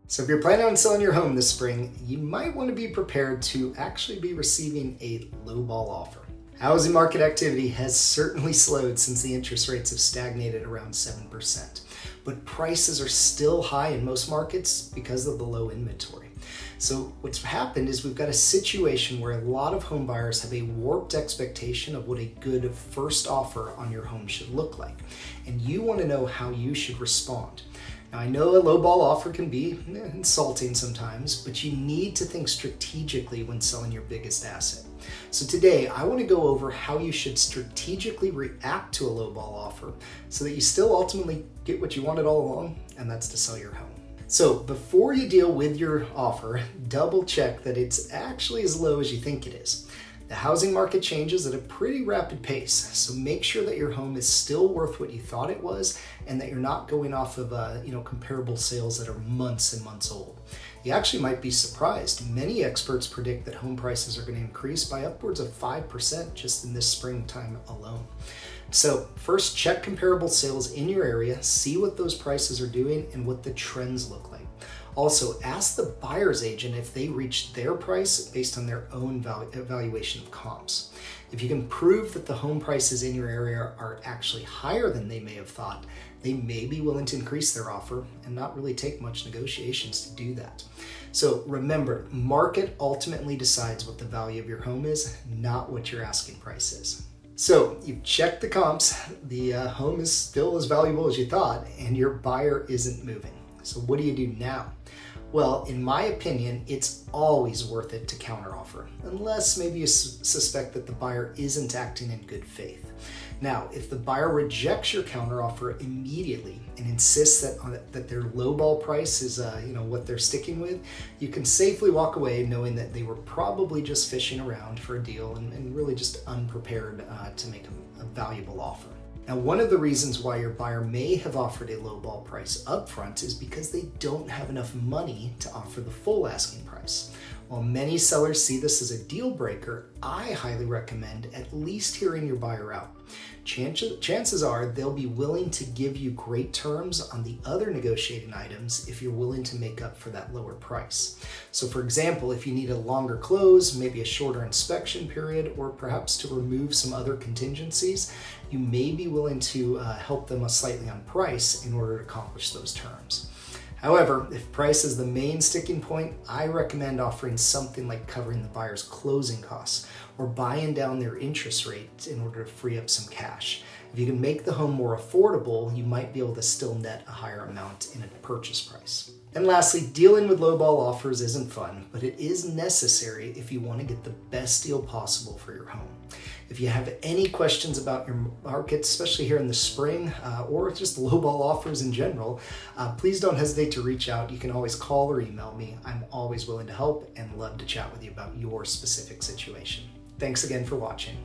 So if you're planning on selling your home this spring, you might want to be prepared to actually be receiving a lowball offer. Housing market activity has certainly slowed since the interest rates have stagnated around 7%, but prices are still high in most markets because of the low inventory. So what's happened is we've got a situation where a lot of home buyers have a warped expectation of what a good first offer on your home should look like, and you want to know how you should respond. Now, I know a lowball offer can be insulting sometimes, but you need to think strategically when selling your biggest asset. So today, I want to go over how you should strategically react to a lowball offer so that you still ultimately get what you wanted all along, and that's to sell your home. So before you deal with your offer, double check that it's actually as low as you think it is. The housing market changes at a pretty rapid pace, so make sure that your home is still worth what you thought it was and that you're not going off of comparable sales that are months and months old. You actually might be surprised. Many experts predict that home prices are going to increase by upwards of 5% just in this springtime alone. So first, check comparable sales in your area, see what those prices are doing and what the trends look like. Also, ask the buyer's agent if they reached their price based on their own evaluation of comps. If you can prove that the home prices in your area are actually higher than they may have thought, they may be willing to increase their offer and not really take much negotiations to do that. So remember, market ultimately decides what the value of your home is, not what your asking price is. So you've checked the comps, the home is still as valuable as you thought, and your buyer isn't moving. So what do you do now? Well, in my opinion, it's always worth it to counteroffer, unless maybe you suspect that the buyer isn't acting in good faith. Now, if the buyer rejects your counteroffer immediately and insists that their lowball price is what they're sticking with, you can safely walk away knowing that they were probably just fishing around for a deal and really just unprepared to make a valuable offer. Now, one of the reasons why your buyer may have offered a lowball price upfront is because they don't have enough money to offer the full asking price. While many sellers see this as a deal breaker, I highly recommend at least hearing your buyer out. Chances are they'll be willing to give you great terms on the other negotiating items if you're willing to make up for that lower price. So for example, if you need a longer close, maybe a shorter inspection period, or perhaps to remove some other contingencies, you may be willing to help them slightly on price in order to accomplish those terms. However, if price is the main sticking point, I recommend offering something like covering the buyer's closing costs or buying down their interest rate in order to free up some cash. If you can make the home more affordable, you might be able to still net a higher amount in a purchase price. And lastly, dealing with lowball offers isn't fun, but it is necessary if you want to get the best deal possible for your home. If you have any questions about your market, especially here in the spring, or just lowball offers in general, please don't hesitate to reach out. You can always call or email me. I'm always willing to help and love to chat with you about your specific situation. Thanks again for watching.